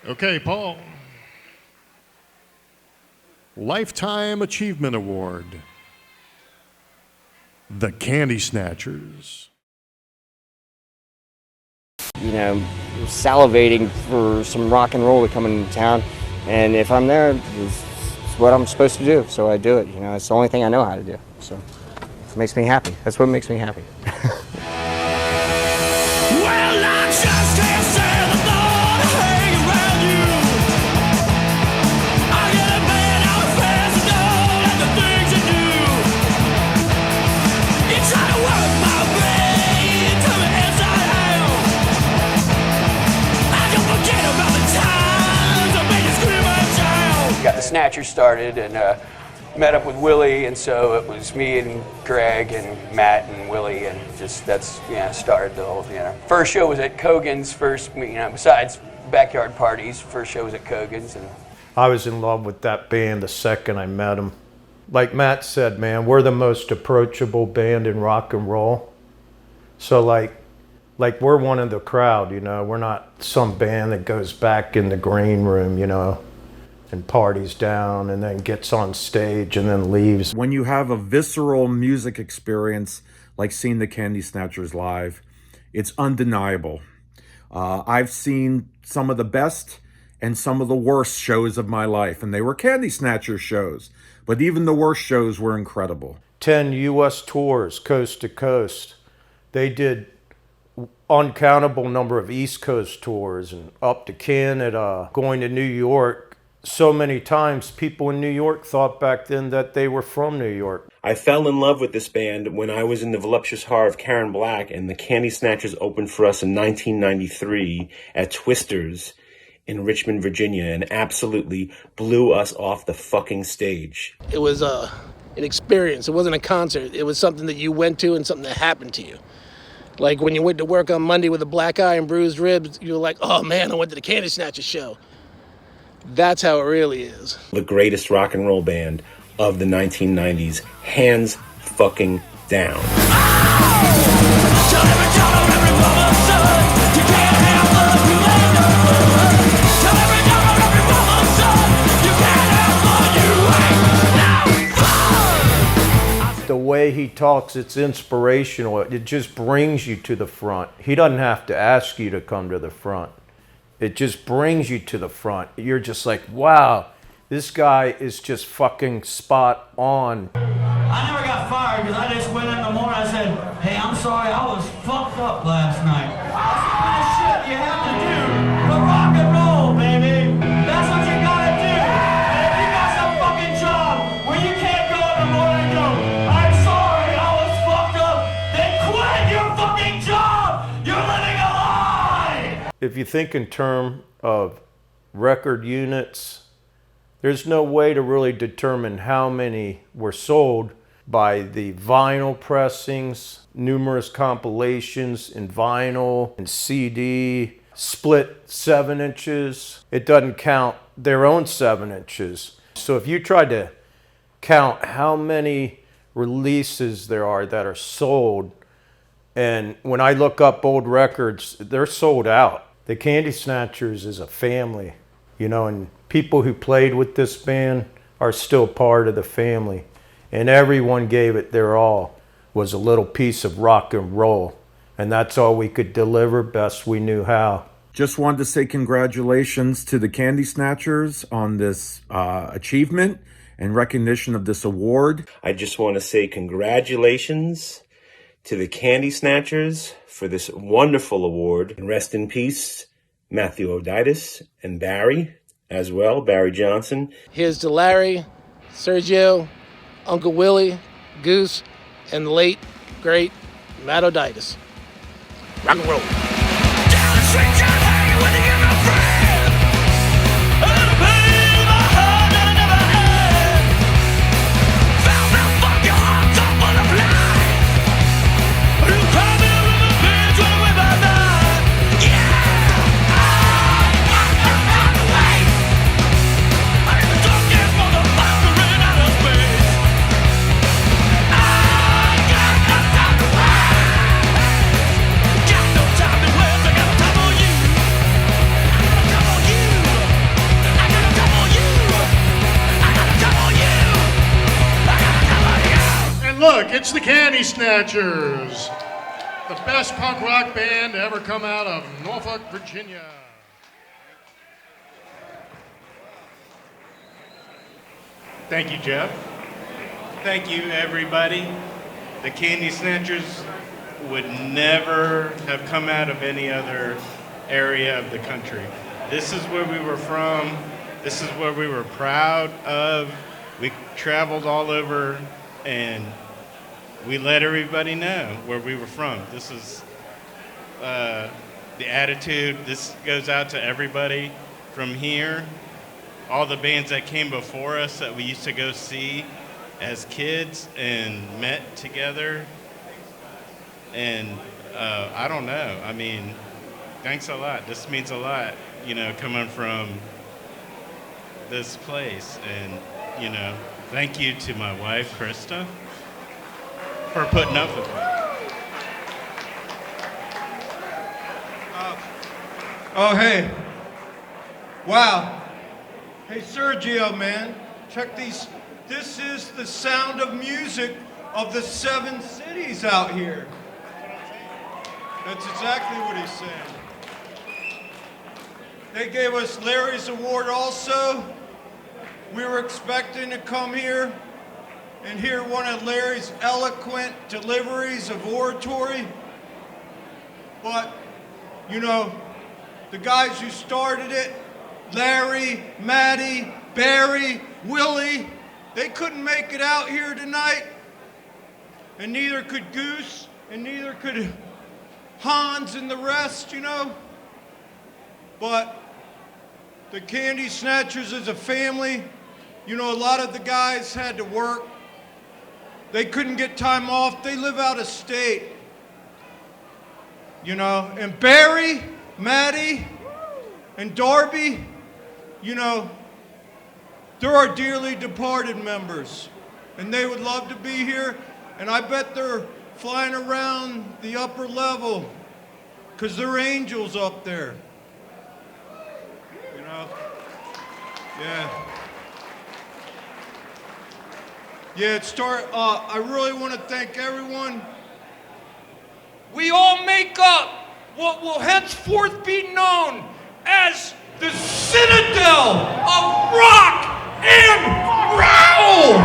Okay, Paul. Lifetime Achievement Award. The Candy Snatchers. You know, salivating for some rock and roll to come into town, and if I'm there, it's what I'm supposed to do, so I do it. You know, it's the only thing I know how to do, so it makes me happy. That's what makes me happy. Well, I just can't stand the thought of hanging around you. I get a man out of fast and all at the things you do. You try to work my brain, turn me inside out. I don't forget about the times I made you scream and shout. Got the Snatchers started and met up with Willie, and so it was me and Greg and Matt and Willie, and just that's started the whole First show was at Kogan's. Besides backyard parties, first show was at Kogan's. And I was in love with that band the second I met them. Like Matt said, man, we're the most approachable band in rock and roll. So like we're one of the crowd, you know. We're not some band that goes back in the green room, you know, and parties down and then gets on stage and then leaves. When you have a visceral music experience like seeing the Candy Snatchers live, it's undeniable. I've seen some of the best and some of the worst shows of my life, and they were Candy Snatchers shows, but even the worst shows were incredible. 10 U.S. tours, coast to coast. They did uncountable number of East Coast tours and up to Canada, going to New York. So many times people in New York thought back then that they were from New York. I fell in love with this band when I was in the voluptuous heart of Karen Black, and the Candy Snatchers opened for us in 1993 at Twisters in Richmond, Virginia, and absolutely blew us off the fucking stage. It was an experience. It wasn't a concert. It was something that you went to and something that happened to you. Like when you went to work on Monday with a black eye and bruised ribs, you were like, oh man, I went to the Candy Snatchers show. That's how it really is. The greatest rock and roll band of the 1990s, hands fucking down. The way he talks, it's inspirational. It just brings you to the front. He doesn't have to ask you to come to the front. It just brings you to the front. You're just like, wow, this guy is just fucking spot on. I never got fired because I just went in the morning and I said, hey, I'm sorry, I was fucked up last night. That's the kind of shit you have to do for rock and roll, baby. That's what you gotta do. And if you got some fucking job where you can't go in the morning and go, I'm sorry, I was fucked up, then quit your fucking job. You're living a lie. If you think in terms of record units, there's no way to really determine how many were sold by the vinyl pressings, numerous compilations in vinyl and CD, split 7 inches. It doesn't count their own 7 inches. So if you tried to count how many releases there are that are sold, and when I look up old records, they're sold out. The Candy Snatchers is a family, you know, and people who played with this band are still part of the family. And everyone gave it their all, was a little piece of rock and roll. And that's all we could deliver best we knew how. Just wanted to say congratulations to the Candy Snatchers on this achievement and recognition of this award. I just want to say congratulations to the Candy Snatchers for this wonderful award. And rest in peace, Matthew Oditis and Barry as well, Barry Johnson. Here's to Larry, Sergio, Uncle Willie, Goose, and the late, great Matt Oditis. Rock and roll. Down the street, John hanging with the young friend. And the pain in my heart that I never had. Found that fuck your heart top full of lies. You call me a little bitch when I'm with my mind. Yeah, I got out the way. I ain't the drunken motherfucker in outer space. I got out the way. Got no time Look, it's the Candy Snatchers, the best punk rock band to ever come out of Norfolk, Virginia. Thank you, Jeff. Thank you, everybody. The Candy Snatchers would never have come out of any other area of the country. This is where we were from. This is where we were proud of. We traveled all over and we let everybody know where we were from. This is the attitude. This goes out to everybody from here. All the bands that came before us that we used to go see as kids and met together. And I don't know. I mean, thanks a lot. This means a lot, you know, coming from this place. And, you know, thank you to my wife, Krista, for putting up with me. Oh, hey. Wow. Hey, Sergio, man. Check these. This is the sound of music of the 7 cities out here. That's exactly what he's saying. They gave us Larry's Award also. We were expecting to come here and hear one of Larry's eloquent deliveries of oratory. But, you know, the guys who started it, Larry, Matty, Barry, Willie, they couldn't make it out here tonight. And neither could Goose, and neither could Hans and the rest, you know. But the Candy Snatchers as a family, you know, a lot of the guys had to work. They couldn't get time off. They live out of state. You know, and Barry, Matty, and Darby, you know, they're our dearly departed members. And they would love to be here. And I bet they're flying around the upper level because they're angels up there. You know? Yeah. Yeah, I really want to thank everyone. We all make up what will henceforth be known as the Citadel of Rock and Roll!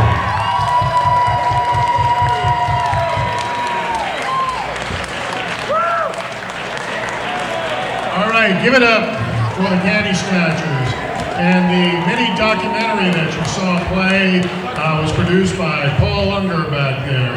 All right, give it up for the Candy Snatchers. And the mini documentary that you saw play was produced by Paul Unger back there.